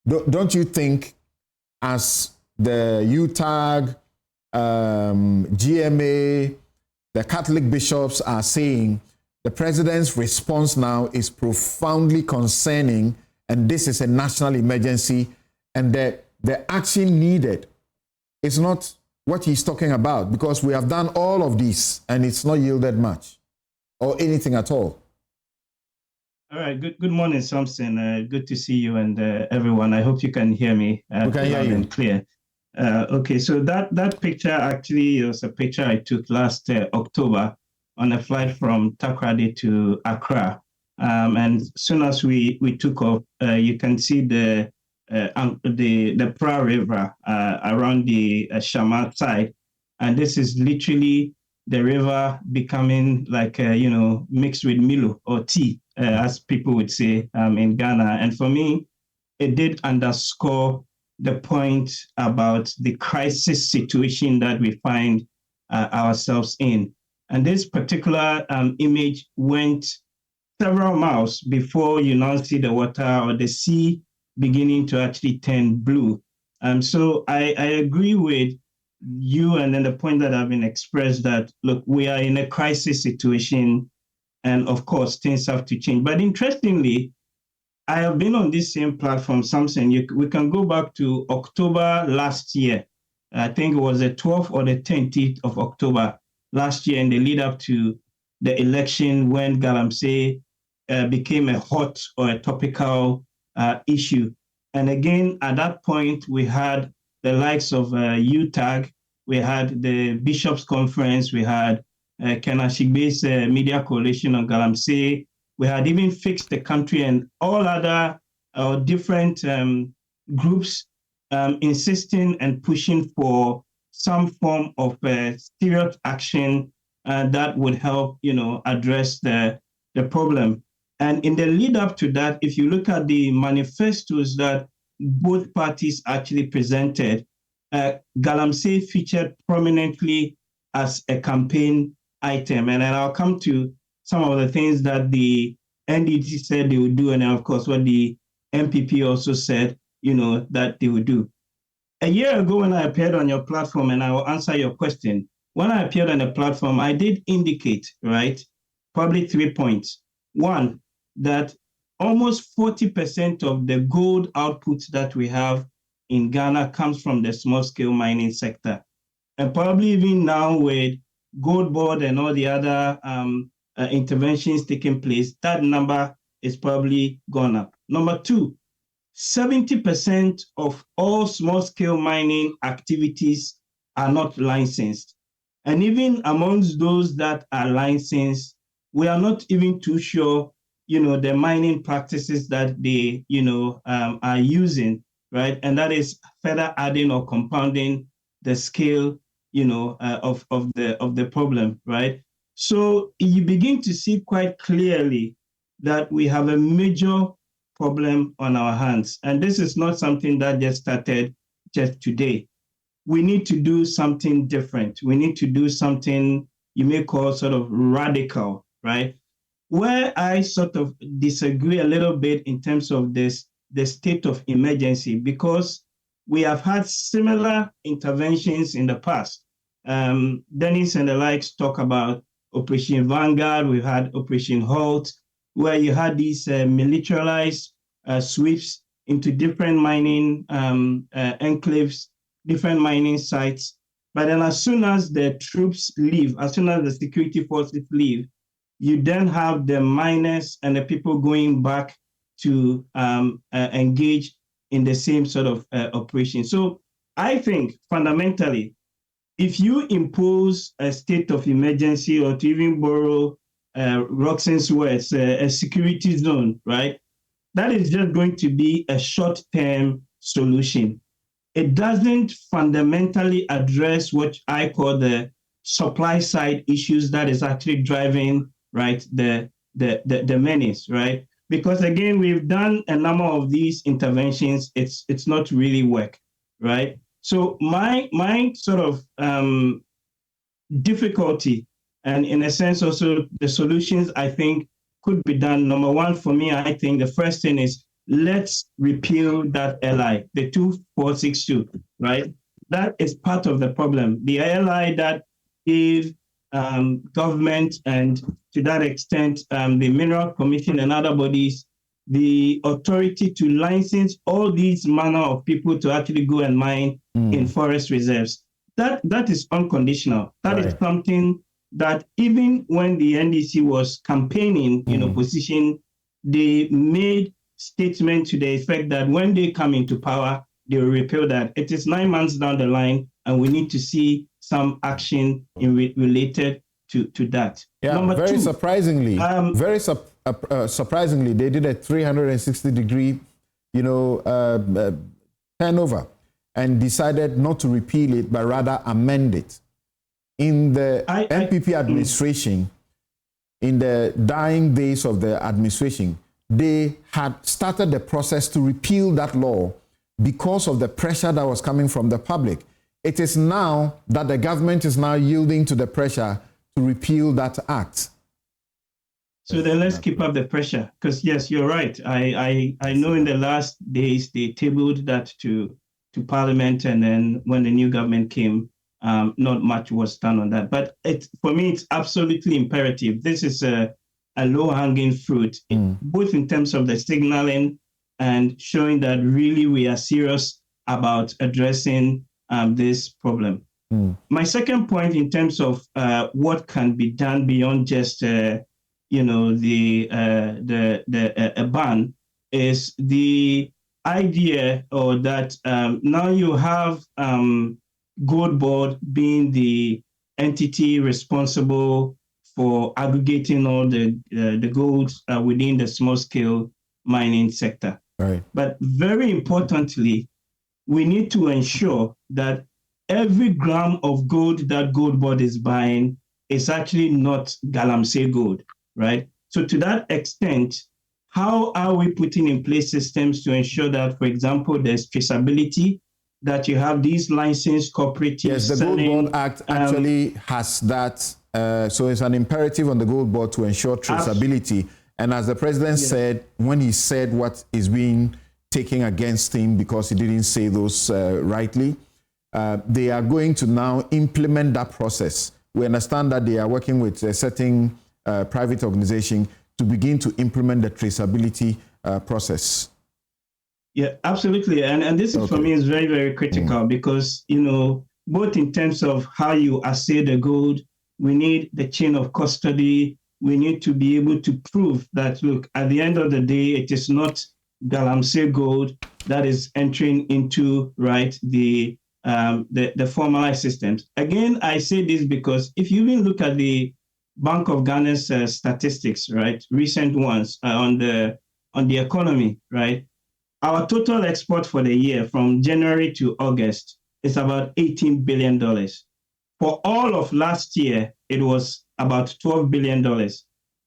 don't you think, as the UTAG, GMA, the Catholic bishops are saying, the president's response now is profoundly concerning, and this is a national emergency, and that the action needed is not what he's talking about, because we have done all of this and it's not yielded much or anything at all. All right. Good morning, Samson. Good to see you and everyone. I hope you can hear me. We can hear you. Clear. Okay, so that picture actually was a picture I took last October on a flight from Takoradi to Accra. And as soon as we took off, you can see the Pra River around the Shamat side. And this is literally the river becoming like, mixed with Milo or tea, as people would say in Ghana. And for me, it did underscore the point about the crisis situation that we find ourselves in. And this particular image went several miles before you now see the water or the sea beginning to actually turn blue. So I agree with you, and then the point that have been expressed that, look, we are in a crisis situation, and of course, things have to change. But interestingly, I have been on this same platform, Samson. We can go back to October last year. I think it was the 12th or the 10th of October last year, in the lead up to the election, when Galamsey became a hot or a topical issue. And again, at that point, we had the likes of UTAG, we had the Bishops' Conference, we had Kenashigbe's Media Coalition on Galamsey. We had even Fix the Country and all other different groups insisting and pushing for some form of serious action that would help, address the problem. And in the lead up to that, if you look at the manifestos that both parties actually presented, Galamsey featured prominently as a campaign item. And then I'll come to some of the things that the NDT said they would do, and then of course what the MPP also said, that they would do. A year ago, when I appeared on your platform, and I will answer your question, when I appeared on the platform, I did indicate, right, probably 3 points. One, that almost 40% of the gold output that we have in Ghana comes from the small-scale mining sector. And probably even now with Gold Board and all the other interventions taking place, that number is probably gone up. Number two, 70% of all small-scale mining activities are not licensed. And even amongst those that are licensed, we are not even too sure, the mining practices that they, are using, right? And that is further adding or compounding the scale, of the problem, right? So you begin to see quite clearly that we have a major problem on our hands. And this is not something that just started just today. We need to do something different. We need to do something you may call sort of radical, right? Where I sort of disagree a little bit in terms of the state of emergency, because we have had similar interventions in the past. Dennis and the likes talk about Operation Vanguard. We've had Operation Halt, where you had these militarized sweeps into different mining enclaves, different mining sites. But then as soon as the troops leave, as soon as the security forces leave, you then have the miners and the people going back to engage in the same sort of operation. So I think fundamentally, if you impose a state of emergency, or to even borrow Roxanne's words, a security zone, right? That is just going to be a short-term solution. It doesn't fundamentally address what I call the supply side issues that is actually driving, right, the menace, right? Because again, we've done a number of these interventions. It's not really work, right? So my sort of difficulty, and in a sense also the solutions I think could be done. Number one, for me, I think the first thing is let's repeal that LI, the 2462, right? That is part of the problem. The LI that gave government and to that extent, the Mineral Commission and other bodies, the authority to license all these manner of people to actually go and mine in forest reserves. That is unconditional. That is something that even when the NDC was campaigning in opposition, they made statement to the effect that when they come into power, they will repeal that. It is 9 months down the line, and we need to see some action related to that. Yeah, Number very two, surprisingly, surprisingly, they did a 360-degree, turnover and decided not to repeal it, but rather amend it. In the NPP administration, in the dying days of the administration, they had started the process to repeal that law because of the pressure that was coming from the public. It is now that the government is now yielding to the pressure to repeal that act. So then let's keep up the pressure, because yes, you're right. I know in the last days they tabled that to Parliament, and then when the new government came, not much was done on that. But for me, it's absolutely imperative. This is a low-hanging fruit, both in terms of the signaling and showing that really we are serious about addressing this problem. My second point in terms of what can be done beyond just a ban is the idea, or that now you have Gold Board being the entity responsible for aggregating all the gold within the small-scale mining sector. Right. But very importantly, we need to ensure that every gram of gold that Gold Board is buying is actually not Galamsey gold, right? So to that extent, how are we putting in place systems to ensure that, for example, there's traceability, that you have these licensed cooperatives? Yes, the Gold Board Act actually has that. So it's an imperative on the Gold Board to ensure traceability. And as the president said, when he said what is being taken against him because he didn't say those rightly, they are going to now implement that process. We understand that they are working with a certain private organization to begin to implement the traceability process. Yeah, absolutely. And this is, for me, is very, very critical because, both in terms of how you assay the gold, we need the chain of custody. We need to be able to prove that, look, at the end of the day, it is not Galamsey gold that is entering into, right, the formalized systems. Again, I say this because if you even look at the Bank of Ghana's statistics, right, recent ones on the economy, right, our total export for the year from January to August is about $18 billion. For all of last year, it was about $12 billion.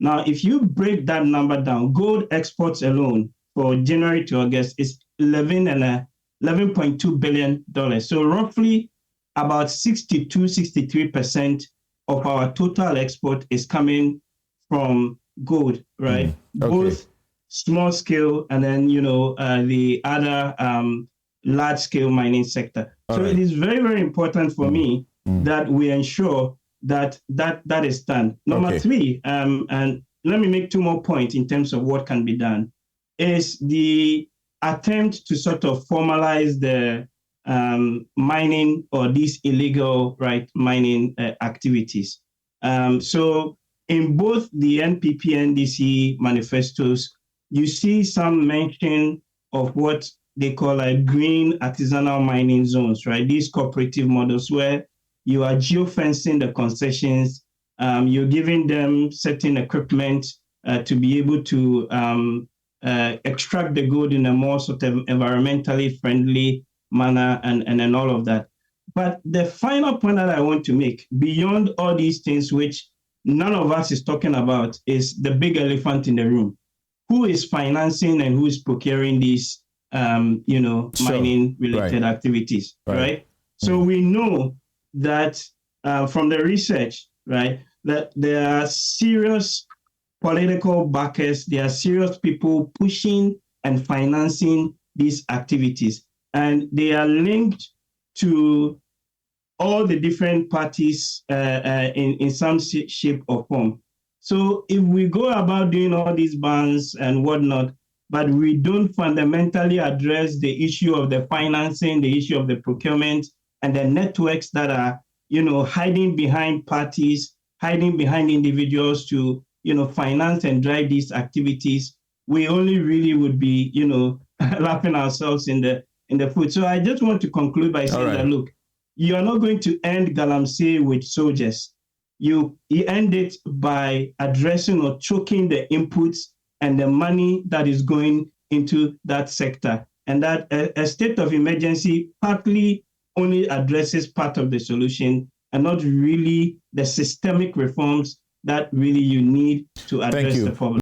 Now, if you break that number down, gold exports alone for January to August is $11.2 billion. So roughly about 63% of our total export is coming from gold, right? Both small scale and then, the other large scale mining sector. So it is very, very important for me that we ensure that is done. Number three, and let me make two more points in terms of what can be done, is the attempt to sort of formalize the mining or these illegal mining activities. So in both the NPP and NDC manifestos, you see some mention of what they call green artisanal mining zones, right? These cooperative models where you are geofencing the concessions, you're giving them certain equipment to be able to extract the gold in a more sort of environmentally friendly manner and all of that. But the final point that I want to make, beyond all these things which none of us is talking about, is the big elephant in the room. Who is financing and who is procuring these, mining-related activities, right? So we know that from the research, right, that there are serious political backers, there are serious people pushing and financing these activities. And they are linked to all the different parties in some shape or form. So if we go about doing all these bans and whatnot, but we don't fundamentally address the issue of the financing, the issue of the procurement, and the networks that are, hiding behind parties, hiding behind individuals to, finance and drive these activities, we only really would be, wrapping ourselves in the foot. So I just want to conclude by saying that, look, you are not going to end Galamsey with soldiers. You end it by addressing or choking the inputs and the money that is going into that sector. And that a state of emergency partly only addresses part of the solution and not really the systemic reforms that really you need to address the problem.